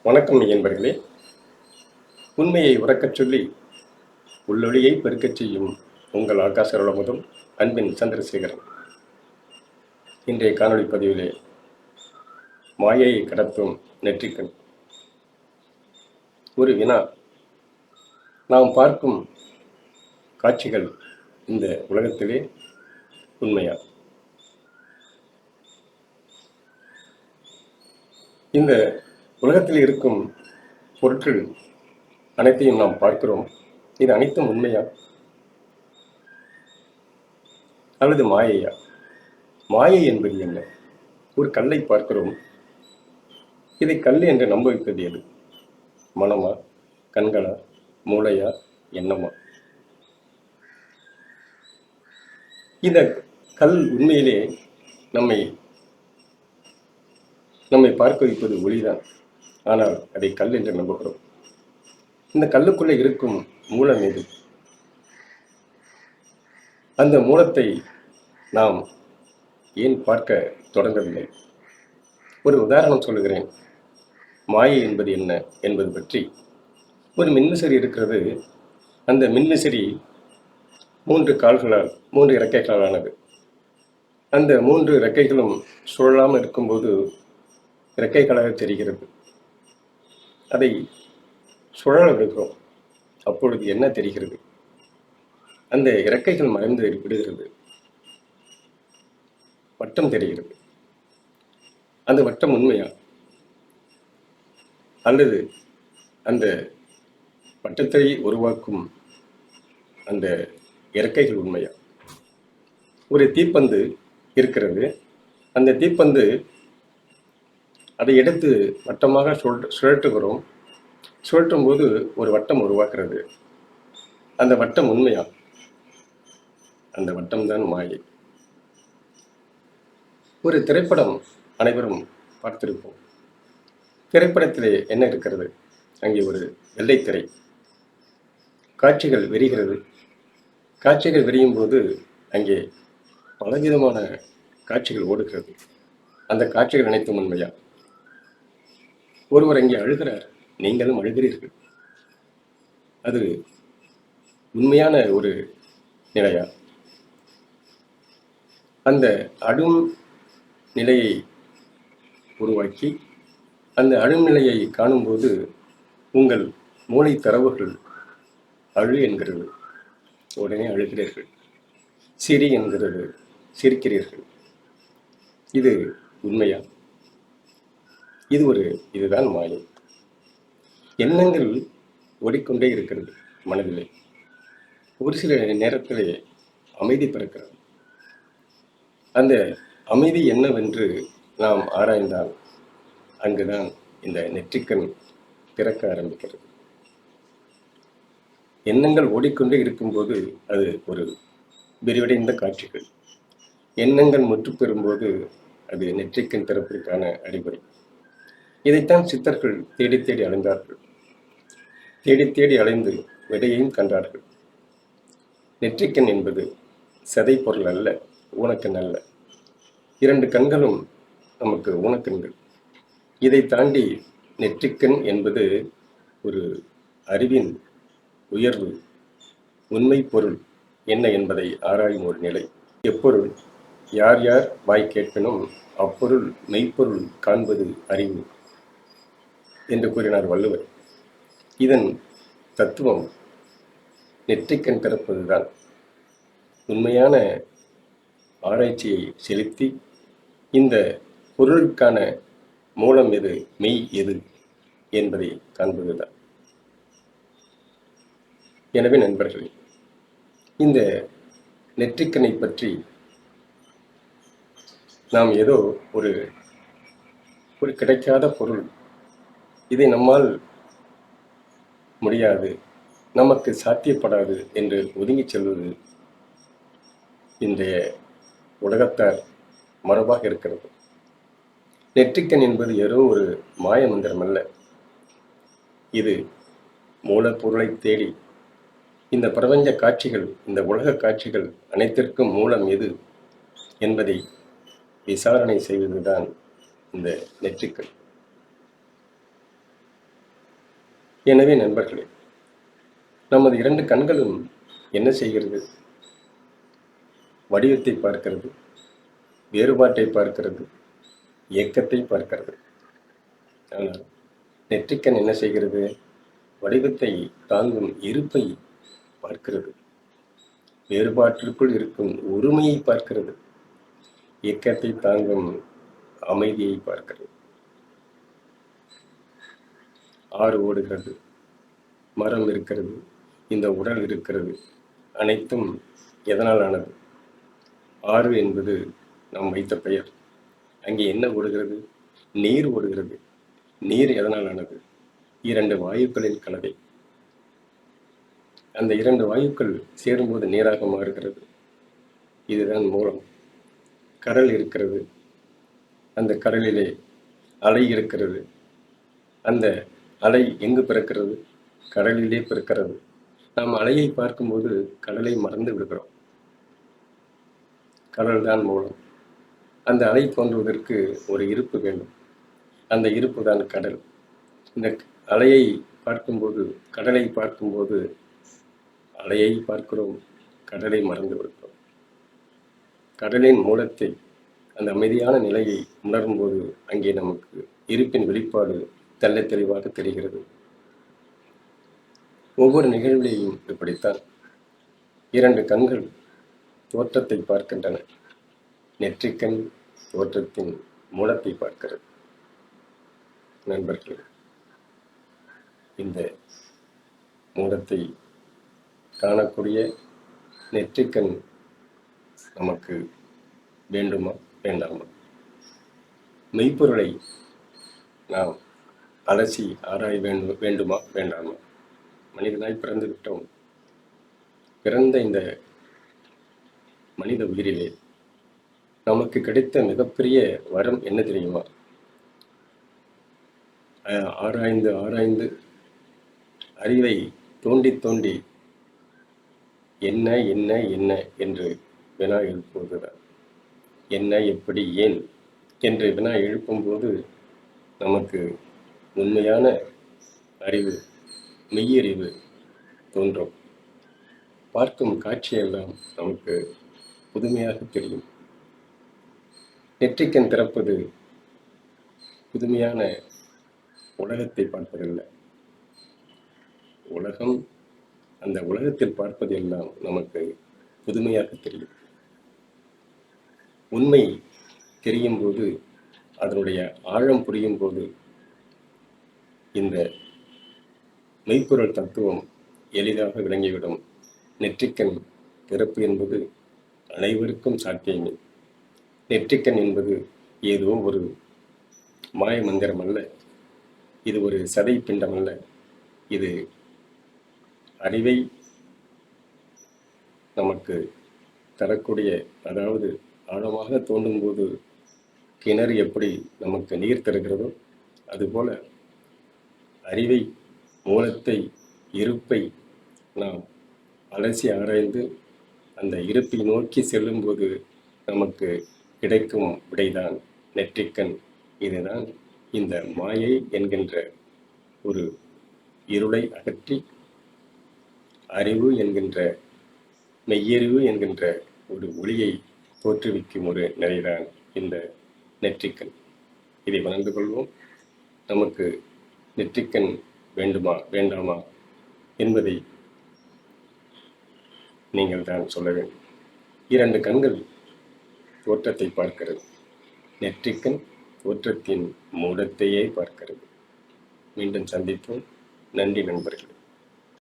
வணக்கம் நண்பர்களே. உண்மையை உறக்கச் சொல்லி உள்ளொளியை பெருக்கச் செய்யும் உங்கள் ஆகாசரோட அன்பின் சந்திரசேகரன். இன்றைய காணொளி பதிவிலே மாயையை கடத்தும் நெற்றிக்கண். ஒரு வினா: நாம் பார்க்கும் காட்சிகள் இந்த உலகத்திலே உண்மையா? இந்த உலகத்தில் இருக்கும் பொருட்கள் அனைத்தையும் நாம் பார்க்கிறோம். இது அனைத்தும் உண்மையா அல்லது மாயையா? மாயை என்பது என்ன? ஒரு கல்லை பார்க்கிறோம். இதை கல் என்று நம்ப வைப்பது எது? மனமா, கண்களா, மூளையா, எண்ணமா? இந்த கல் உண்மையிலே நம்மை பார்க்க வைப்பது ஒளிதான். ஆனால் அதை கல் என்று நம்புகிறோம். இந்த கல்லுக்குள்ளே இருக்கும் மூலம் எது? அந்த மூலத்தை நாம் ஏன் பார்க்க தொடங்கவில்லை? ஒரு உதாரணம் சொல்லுகிறேன். மாயை என்பது என்ன என்பது பற்றி. ஒரு மின்விசிறி இருக்கிறது. அந்த மின்விசிறி 3 இறக்கைகளால் ஆனது. அந்த 3 இறக்கைகளும் சுழலாமல் இருக்கும்போது இறக்கைகளாக தெரிகிறது. அதை சுழல விடுகிறோம். அப்பொழுது என்ன தெரிகிறது? அந்த இறக்கைகள் மறைந்து விடுகிறது. வட்டம் தெரிகிறது. அந்த வட்டம் உண்மையா அல்லது அந்த வட்டத்தை உருவாக்கும் அந்த இறக்கைகள் உண்மையா? ஒரு தீப்பந்து இருக்கிறது. அந்த தீப்பந்து அதை எடுத்து வட்டமாக சுழற்றுகிறோம். சுழற்றும் போது ஒரு வட்டம் உருவாக்குறது. அந்த வட்டம் உண்மையா? அந்த வட்டம்தான் மாயை. ஒரு திரைப்படம் அனைவரும் பார்த்திருப்போம். திரைப்படத்திலே என்ன இருக்கிறது? அங்கே ஒரு வெள்ளை திரை. காட்சிகள் விரிகிறது. காட்சிகள் விரியும் போது அங்கே பலவிதமான காட்சிகள் ஓடுகிறது. அந்த காட்சிகள் அனைத்தும் உண்மையா? ஒருவர் அங்கே அழுகிறார். நீங்களும் அழுகிறீர்கள். அது உண்மையான ஒரு நிலையா? அந்த அழும் நிலையை உருவாக்கி அந்த அழும் நிலையை காணும்போது உங்கள் மூளை தரவுகள் அழு என்கிறது. உடனே அழுகிறீர்கள். சிரி என்கிறது. சிரிக்கிறீர்கள். இது உண்மையா? இதுதான் மாயை. எண்ணங்கள் ஓடிக்கொண்டே இருக்கிறது மனதிலே. ஒரு சில நேரத்திலே அமைதி பிறக்கிறது. அந்த அமைதி என்னவென்று நாம் ஆராய்ந்தால் அங்குதான் இந்த நெற்றிக்கண் திறக்க ஆரம்பிக்கிறது. எண்ணங்கள் ஓடிக்கொண்டே இருக்கும்போது அது ஒரு விரிவடைந்த காட்சிகள். எண்ணங்கள் முற்று பெறும்போது அது நெற்றிக்கண் திறப்பிற்கான அறிகுறி. இதைத்தான் சித்தர்கள் தேடி தேடி அலைந்தார்கள். தேடி தேடி அலைந்து விடையையும் கண்டார்கள். நெற்றிக்கண் என்பது சதை பொருள் அல்ல, ஊனக்கண் அல்ல. 2 கண்களும் நமக்கு ஊனக்கண்கள். இதை தாண்டி நெற்றிக்கண் என்பது ஒரு அறிவின் உயர்வு. உண்மை பொருள் என்ன என்பதை ஆராயும் ஒரு நிலை. எப்பொருள் யார் யார் வாய் கேட்பினும் அப்பொருள் மெய்ப்பொருள் காண்பது அறிவு என்று கூறினார் வள்ளுவர். இதன் தத்துவம் நெற்றிக்கண் திறப்பதுதான். உண்மையான ஆராய்ச்சியை செலுத்தி இந்த பொருளுக்கான மூலம் எது, மெய் எது என்பதை காண்பதுதான். எனவே நண்பர்களே, இந்த நெற்றிக்கண்ணை பற்றி நாம் ஏதோ ஒரு கிடைக்காத பொருள், இதை நம்மால் முடியாது, நமக்கு சாத்தியப்படாது என்று ஒதுங்கி செல்வது இன்றைய உலகத்தார் மரபாக இருக்கிறது. நெற்றிக்கண் என்பது ஏதோ ஒரு மாய மந்திரம் அல்ல. இது மூலப்பொருளை தேடி இந்த பிரபஞ்ச காட்சிகள், இந்த உலக காட்சிகள் அனைத்திற்கும் மூலம் எது என்பதை விசாரணை செய்வதுதான் இந்த நெற்றிக்கண். எனவே நண்பர்களே, நமது 2 கண்களும் என்ன செய்கிறது? வடிவத்தை பார்க்கிறது, வேறுபாட்டை பார்க்கிறது, இயக்கத்தை பார்க்கிறது. ஆனால் நெற்றிக்கண் என்ன செய்கிறது? வடிவத்தை தாங்கும் இருப்பை பார்க்கிறது, வேறுபாட்டிற்குள் இருக்கும் ஒருமையை பார்க்கிறது, இயக்கத்தை தாங்கும் அமைதியை பார்க்கிறது. ஆறு ஓடுகிறது, மரம் இருக்கிறது, இந்த உடல் இருக்கிறது. அனைத்தும் எதனால் ஆனது? ஆறு என்பது நாம் வைத்த பெயர். அங்கே என்ன ஓடுகிறது? நீர் ஓடுகிறது. நீர் எதனால் ஆனது? 2 வாயுக்களின் கலவை. அந்த 2 வாயுக்கள் சேரும்போது நீராக மாறுகிறது. இதுதான் மூலம். கடல் இருக்கிறது, அந்த கடலிலே அலை இருக்கிறது. அந்த அலை எங்கு பிறக்கிறது? கடலிலே பிறக்கிறது. நாம் அலையை பார்க்கும்போது கடலை மறந்து விடுகிறோம். கடல் தான் மூலம். அந்த அலை தோன்றுவதற்கு ஒரு இருப்பு வேண்டும். அந்த இருப்பு தான் கடல். இந்த அலையை பார்க்கும்போது, கடலை பார்க்கும்போது அலையை பார்க்கிறோம், கடலை மறந்து விடுகிறோம். கடலின் மூலத்தை, அந்த அமைதியான நிலையை உணரும்போது அங்கே நமக்கு இருப்பின் வெளிப்பாடு தெள்ளத் தெளிவாக தெரிகிறது. ஒவ்வொரு நிகழ்விலையும் இப்படித்தான். 2 கண்கள் தோற்றத்தை பார்க்கின்றன. நெற்றிக்கண் தோற்றத்தின் மூலத்தை பார்க்கிறது. நண்பர்களே, இந்த மூலத்தை காணக்கூடிய நெற்றிக்கண் நமக்கு வேண்டுமா வேண்டாமா? மெய்ப்பொருளை நாம் அலசி ஆராய வேண்டுமா வேண்டாமா? மனிதனாய் பிறந்து விட்டோம். பிறந்த இந்த மனித உயிரிலே நமக்கு கிடைத்த மிகப்பெரிய வரம் என்ன தெரியுமா? ஆராய்ந்து ஆராய்ந்து அறிவை தோண்டி தோண்டி என்ன என்ன என்ன என்று வினா எழுப்புவதுதான். என்ன, எப்படி, ஏன் என்று வினா எழுப்பும்போது நமக்கு உண்மையான அறிவு, மெய்யறிவு தோன்றும். பார்க்கும் காட்சியெல்லாம் நமக்கு புதுமையாக தெரியும். நெற்றிக்கண் திறப்பது புதுமையான உலகத்தை பார்ப்பதல்ல. உலகம், அந்த உலகத்தில் பார்ப்பது எல்லாம் நமக்கு புதுமையாக தெரியும். உண்மை தெரியும் போது, அதனுடைய ஆழம் புரியும் போது, இந்த மெய்ப்பொருள் தத்துவம் எளிதாக விளங்கிவிடும். நெற்றிக்கண் திறப்பு என்பது அனைவருக்கும் சாத்தியமே. நெற்றிக்கண் என்பது ஏதோ ஒரு மாய மந்திரம் அல்ல. இது ஒரு சதை பிண்டம் அல்ல. இது அறிவை நமக்கு தரக்கூடிய, அதாவது ஆழமாக தோண்டும் போது கிணறு எப்படி நமக்கு நீர் தருகிறதோ அதுபோல அறிவை, மூலத்தை, இருப்பை நாம் அலசி ஆராய்ந்து அந்த இருப்பை நோக்கி செல்லும்போது நமக்கு கிடைக்கும் விடைதான் நெற்றிக்கண். இதுதான் இந்த மாயை என்கின்ற ஒரு இருளை அகற்றி அறிவு என்கின்ற, மெய்யறிவு என்கின்ற ஒரு ஒளியை தோற்றுவிக்கும் ஒரு நிலைதான் இந்த நெற்றிக்கண். இதை உணர்ந்து கொள்வோம். நமக்கு நெற்றிக்கண் வேண்டுமா வேண்டாமா என்பதை நீங்கள் தான் சொல்ல வேண்டும். 2 கண்கள் தோற்றத்தை பார்க்கிறது. நெற்றிக்கண் தோற்றத்தின் மூலத்தையே பார்க்கிறது. மீண்டும் சந்திப்போம். நன்றி நண்பர்களே.